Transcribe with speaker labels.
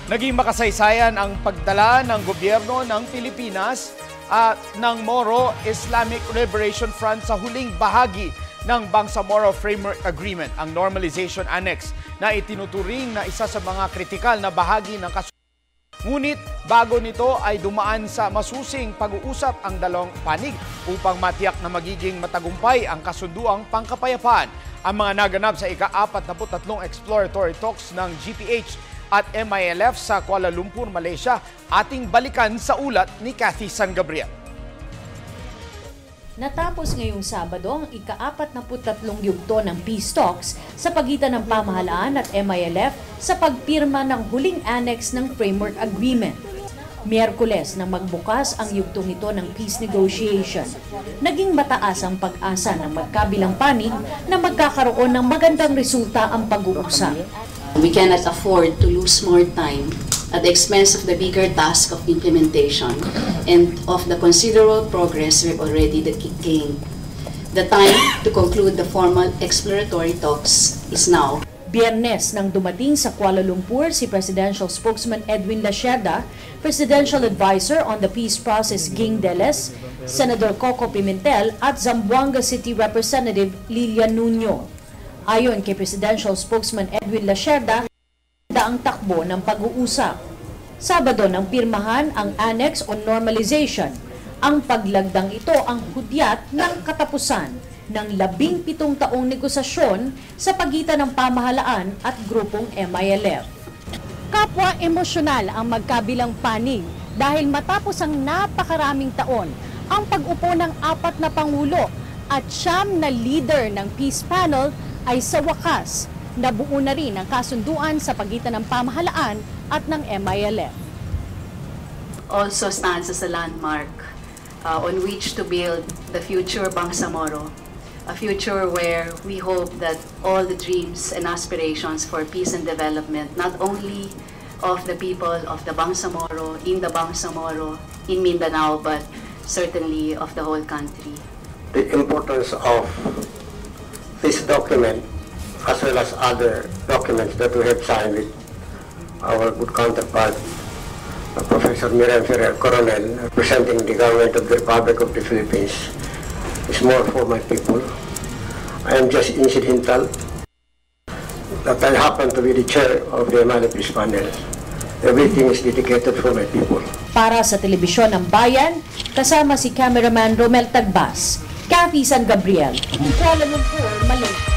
Speaker 1: Naging makasaysayan ang pagdala ng gobyerno ng Pilipinas ng Moro Islamic Liberation Front sa huling bahagi ng Bangsamoro Framework Agreement, ang Normalization Annex, na itinuturing na isa sa mga kritikal na bahagi ng kasunduan. Ngunit bago nito ay dumaan sa masusing pag-uusap ang dalawang panig upang matiyak na magiging matagumpay ang kasunduang pangkapayapaan. Ang mga naganap sa ika-43 exploratory talks ng GPH at MILF sa Kuala Lumpur, Malaysia, ating balikan sa ulat ni Cathy San Gabriel.
Speaker 2: Natapos ngayong Sabado ang ika-43 yugto ng peace talks sa pagitan ng pamahalaan at MILF sa pagpirma ng huling annex ng Framework Agreement. Miyerkules nang magbukas ang yugtong ito ng peace negotiation, naging mataas ang pag-asa ng magkabilang panig na magkakaroon ng magandang resulta ang pag-uusap.
Speaker 3: We cannot afford to lose more time at the expense of the bigger task of implementation and of the considerable progress we've already gained. The time to conclude the formal exploratory talks is now.
Speaker 2: Biyernes nang dumating sa Kuala Lumpur si Presidential Spokesman Edwin Lacerda, Presidential Advisor on the Peace Process Ging Deles, Senator Coco Pimentel at Zamboanga City Representative Lilian Nuño. Ayon kay Presidential Spokesman Edwin Lacerda, ang takbo ng pag-uusap. Sabado nang pirmahan ang Annex on Normalization. Ang paglagdang ito ang hudyat ng katapusan ng 17 taong negosasyon sa pagitan ng pamahalaan at grupong MILF. Kapwa emosyonal ang magkabilang panig dahil matapos ang napakaraming taon ang pag-upo ng 4 na pangulo at 9 na leader ng peace panel ay sa wakas nabuo na rin ang kasunduan sa pagitan ng pamahalaan at ng MILF.
Speaker 3: Also stands as a landmark on which to build the future Bangsamoro, a future where we hope that all the dreams and aspirations for peace and development, not only of the people of the Bangsamoro, in the Bangsamoro, in Mindanao, but certainly of the whole country.
Speaker 4: The importance of this document, as well as other documents that we have signed with our good counterpart, Professor Miriam Ferrer Coronel, representing the government of the Republic of the Philippines, is more for my people. I am just incidental that I happen to be the chair of the MILF Peace Panel. Everything is dedicated for my people.
Speaker 2: Para sa Telebisyon ng Bayan, kasama si cameraman Romel Tagbas, Cathy San Gabriel, Kuala Lumpur, Malaysia.